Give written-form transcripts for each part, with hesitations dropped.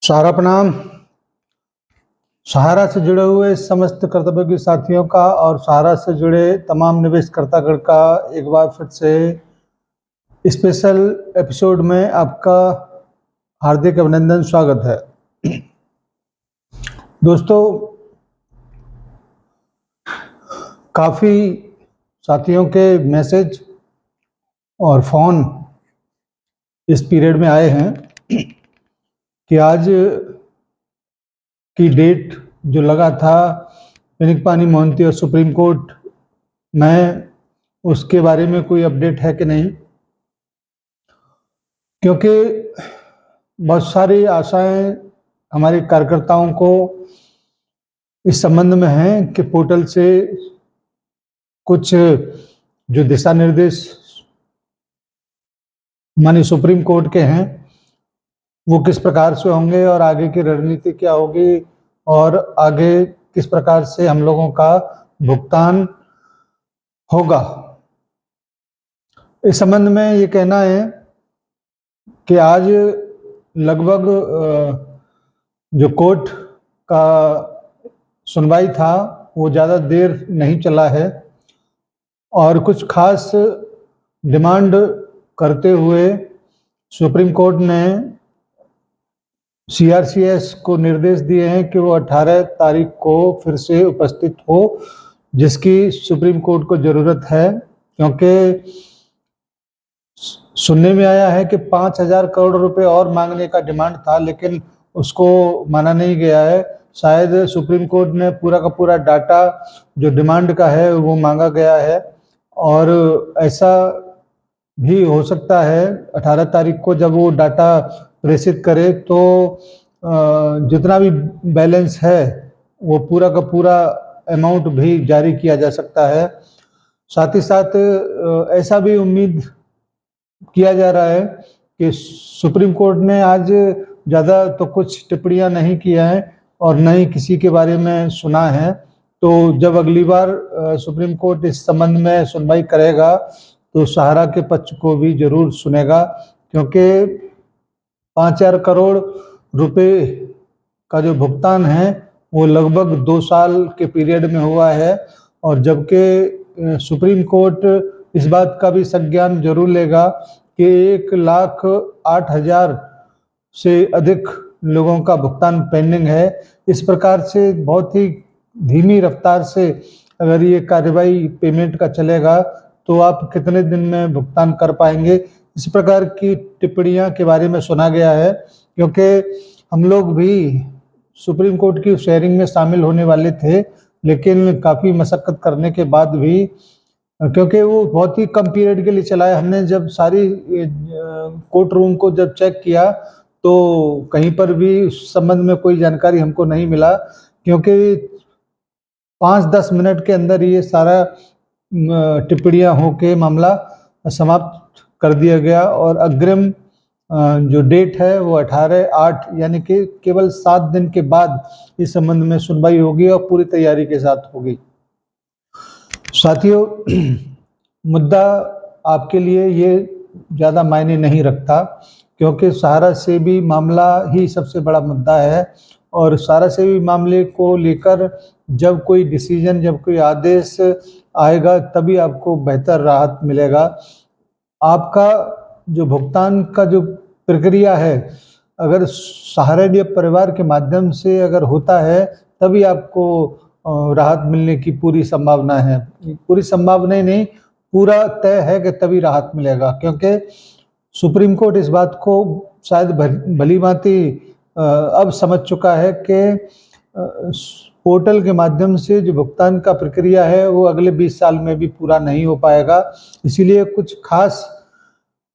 सारा प्रणाम। सहारा से जुड़े हुए समस्त कर्तव्योगी साथियों का और सहारा से जुड़े तमाम निवेशकर्तागण का एक बार फिर से स्पेशल एपिसोड में आपका हार्दिक अभिनंदन, स्वागत है। दोस्तों, काफ़ी साथियों के मैसेज और फ़ोन इस पीरियड में आए हैं कि आज की डेट जो लगा था पिनिक-पानी मोहंती और सुप्रीम कोर्ट में, उसके बारे में कोई अपडेट है कि नहीं, क्योंकि बहुत सारी आशाएं हमारे कार्यकर्ताओं को इस संबंध में हैं कि पोर्टल से कुछ जो दिशा निर्देश माननीय सुप्रीम कोर्ट के हैं वो किस प्रकार से होंगे और आगे की रणनीति क्या होगी और आगे किस प्रकार से हम लोगों का भुगतान होगा। इस संबंध में ये कहना है कि आज लगभग जो कोर्ट का सुनवाई था वो ज़्यादा देर नहीं चला है और कुछ खास डिमांड करते हुए सुप्रीम कोर्ट ने CRCS को निर्देश दिए हैं कि वो 18 तारीख को फिर से उपस्थित हो, जिसकी सुप्रीम कोर्ट को ज़रूरत है, क्योंकि सुनने में आया है कि 5,000 करोड़ रुपए और मांगने का डिमांड था, लेकिन उसको माना नहीं गया है। शायद सुप्रीम कोर्ट ने पूरा का पूरा डाटा जो डिमांड का है वो मांगा गया है और ऐसा भी हो सकता है 18 तारीख को जब वो डाटा प्रेषित करे तो जितना भी बैलेंस है वो पूरा का पूरा अमाउंट भी जारी किया जा सकता है। साथ ही साथ ऐसा भी उम्मीद किया जा रहा है कि सुप्रीम कोर्ट ने आज ज़्यादा तो कुछ टिप्पणियां नहीं किया है और न ही किसी के बारे में सुना है, तो जब अगली बार सुप्रीम कोर्ट इस संबंध में सुनवाई करेगा तो सहारा के पक्ष को भी जरूर सुनेगा, क्योंकि 5,000 करोड़ रुपए का जो भुगतान है वो लगभग 2 साल के पीरियड में हुआ है और जबकि सुप्रीम कोर्ट इस बात का भी संज्ञान जरूर लेगा कि 1,08,000 से अधिक लोगों का भुगतान पेंडिंग है। इस प्रकार से बहुत ही धीमी रफ्तार से अगर ये कार्रवाई पेमेंट का चलेगा तो आप कितने दिन में भुगतान कर पाएंगे, इस प्रकार की टिप्पणियां के बारे में सुना गया है। क्योंकि हम लोग भी सुप्रीम कोर्ट की शेयरिंग में शामिल होने वाले थे, लेकिन काफ़ी मशक्क़त करने के बाद भी, क्योंकि वो बहुत ही कम पीरियड के लिए चला है, हमने जब सारी कोर्ट रूम को जब चेक किया तो कहीं पर भी उस संबंध में कोई जानकारी हमको नहीं मिला, क्योंकि 5-10 मिनट के अंदर ये सारा टिप्पणियां होके मामला समाप्त कर दिया गया और अग्रिम जो डेट है वो 18/8 यानी कि केवल 7 दिन के बाद इस संबंध में सुनवाई होगी और पूरी तैयारी के साथ होगी। साथियों, मुद्दा आपके लिए ये ज़्यादा मायने नहीं रखता, क्योंकि सहारा से भी मामला ही सबसे बड़ा मुद्दा है और सहारा से भी मामले को लेकर जब कोई डिसीजन, जब कोई आदेश आएगा तभी आपको बेहतर राहत मिलेगा। आपका जो भुगतान का जो प्रक्रिया है, अगर सहारणीय परिवार के माध्यम से अगर होता है तभी आपको राहत मिलने की पूरी संभावना है। पूरी संभावना नहीं, पूरा तय है कि तभी राहत मिलेगा, क्योंकि सुप्रीम कोर्ट इस बात को शायद भली भांति अब समझ चुका है कि पोर्टल के माध्यम से जो भुगतान का प्रक्रिया है वो अगले 20 साल में भी पूरा नहीं हो पाएगा। इसीलिए कुछ खास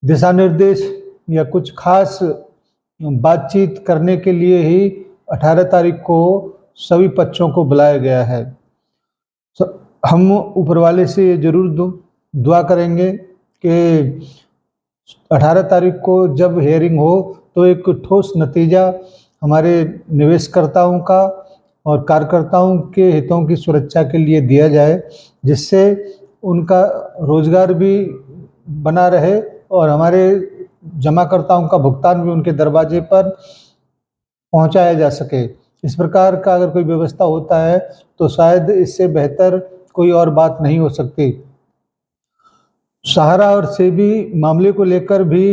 दिशा निर्देश या कुछ खास बातचीत करने के लिए ही 18 तारीख को सभी पक्षों को बुलाया गया है। हम ऊपर वाले से ये जरूर दुआ करेंगे कि 18 तारीख को जब हेयरिंग हो तो एक ठोस नतीजा हमारे निवेशकर्ताओं का और कार्यकर्ताओं के हितों की सुरक्षा के लिए दिया जाए, जिससे उनका रोजगार भी बना रहे और हमारे जमाकर्ताओं का भुगतान भी उनके दरवाजे पर पहुंचाया जा सके। इस प्रकार का अगर कोई व्यवस्था होता है तो शायद इससे बेहतर कोई और बात नहीं हो सकती। सहारा और सेबी मामले को लेकर भी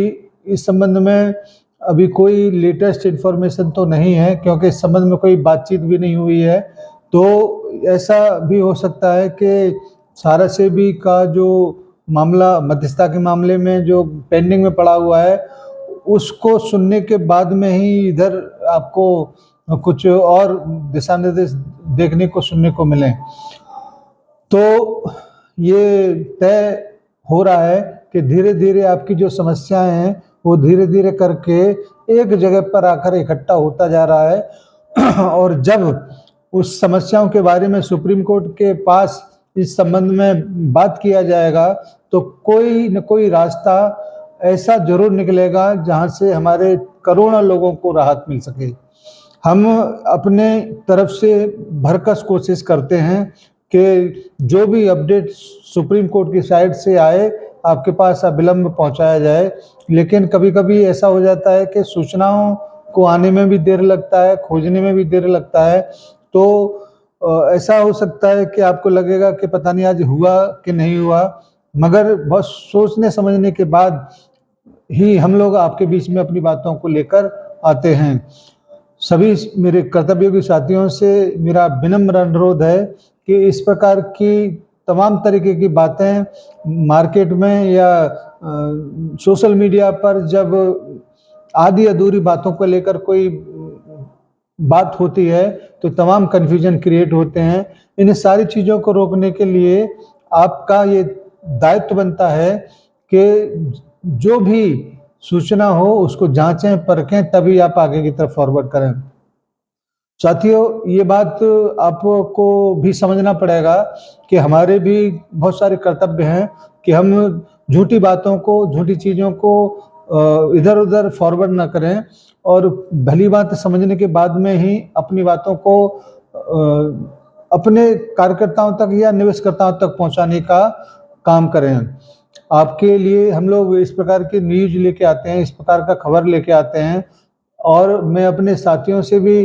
इस संबंध में अभी कोई लेटेस्ट इन्फॉर्मेशन तो नहीं है, क्योंकि इस संबंध में कोई बातचीत भी नहीं हुई है। तो ऐसा भी हो सकता है कि सहारा सेबी का जो मामला मध्यस्थता के मामले में जो पेंडिंग में पड़ा हुआ है, उसको सुनने के बाद में ही इधर आपको कुछ और दिशा निर्देश देखने को सुनने को मिले। तो ये तय हो रहा है कि धीरे धीरे आपकी जो समस्याएं हैं वो धीरे धीरे करके एक जगह पर आकर इकट्ठा होता जा रहा है और जब उस समस्याओं के बारे में सुप्रीम कोर्ट के पास इस संबंध में बात किया जाएगा तो कोई न कोई रास्ता ऐसा जरूर निकलेगा जहां से हमारे करोड़ों लोगों को राहत मिल सके। हम अपने तरफ से भरकस कोशिश करते हैं कि जो भी अपडेट सुप्रीम कोर्ट की साइड से आए आपके पास अविलंब पहुंचाया जाए, लेकिन कभी कभी ऐसा हो जाता है कि सूचनाओं को आने में भी देर लगता है, खोजने में भी देर लगता है। तो ऐसा हो सकता है कि आपको लगेगा कि पता नहीं आज हुआ कि नहीं हुआ, मगर बहुत सोचने समझने के बाद ही हम लोग आपके बीच में अपनी बातों को लेकर आते हैं। सभी मेरे कर्तव्योगी साथियों से मेरा विनम्र अनुरोध है कि इस प्रकार की तमाम तरीके की बातें मार्केट में या सोशल मीडिया पर जब आधी अधूरी बातों को लेकर कोई बात होती है तो तमाम कन्फ्यूजन क्रिएट होते हैं। इन सारी चीज़ों को रोकने के लिए आपका ये दायित्व बनता है कि जो भी सूचना हो उसको जांचें परखें, तभी आप आगे की तरफ फॉरवर्ड करें। साथियों, ये बात आपको भी समझना पड़ेगा कि हमारे भी बहुत सारे कर्तव्य हैं कि हम झूठी बातों को, झूठी चीज़ों को इधर उधर फॉरवर्ड ना करें और भली बात समझने के बाद में ही अपनी बातों को अपने कार्यकर्ताओं तक या निवेशकर्ताओं तक पहुंचाने का काम करें। आपके लिए हम लोग इस प्रकार की न्यूज लेके आते हैं, इस प्रकार का खबर लेके आते हैं और मैं अपने साथियों से भी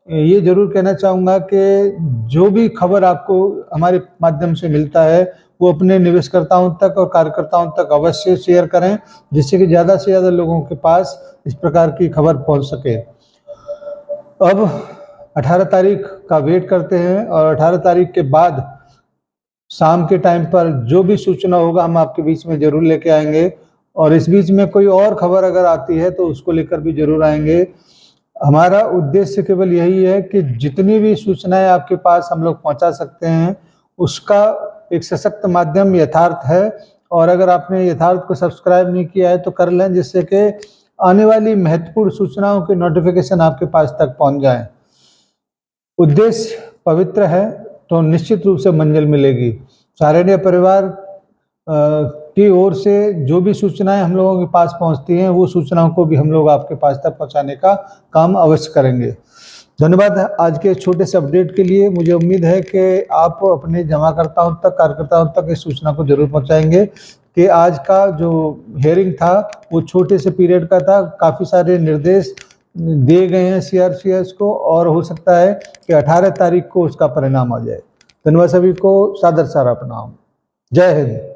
ये जरूर कहना चाहूँगा कि जो भी खबर आपको हमारे माध्यम से मिलता है वो अपने निवेशकर्ताओं तक और कार्यकर्ताओं तक अवश्य शेयर करें, जिससे कि ज़्यादा से ज़्यादा लोगों के पास इस प्रकार की खबर पहुंच सके। अब 18 तारीख का वेट करते हैं और 18 तारीख के बाद शाम के टाइम पर जो भी सूचना होगा हम आपके बीच में जरूर लेके आएंगे और इस बीच में कोई और खबर अगर आती है तो उसको लेकर भी जरूर आएंगे। हमारा उद्देश्य केवल यही है कि जितनी भी सूचनाएं आपके पास हम लोग पहुंचा सकते हैं उसका एक सशक्त माध्यम यथार्थ है। और अगर आपने यथार्थ को सब्सक्राइब नहीं किया है तो कर लें, जिससे कि आने वाली महत्वपूर्ण सूचनाओं के नोटिफिकेशन आपके पास तक पहुंच जाए। उद्देश्य पवित्र है तो निश्चित रूप से मंजिल मिलेगी। सारण्य परिवार की ओर से जो भी सूचनाएं हम लोगों के पास पहुंचती हैं वो सूचनाओं को भी हम लोग आपके पास तक पहुंचाने का काम अवश्य करेंगे। धन्यवाद आज के छोटे से अपडेट के लिए। मुझे उम्मीद है कि आप अपने जमाकर्ताओं तक, कार्यकर्ताओं तक इस सूचना को जरूर पहुंचाएंगे कि आज का जो हियरिंग था वो छोटे से पीरियड का था, काफ़ी सारे निर्देश दिए गए हैं सीआरसीएस को और हो सकता है कि 18 तारीख को उसका परिणाम आ जाए। धन्यवाद सभी को, सादर सारा प्रणाम। जय हिंद।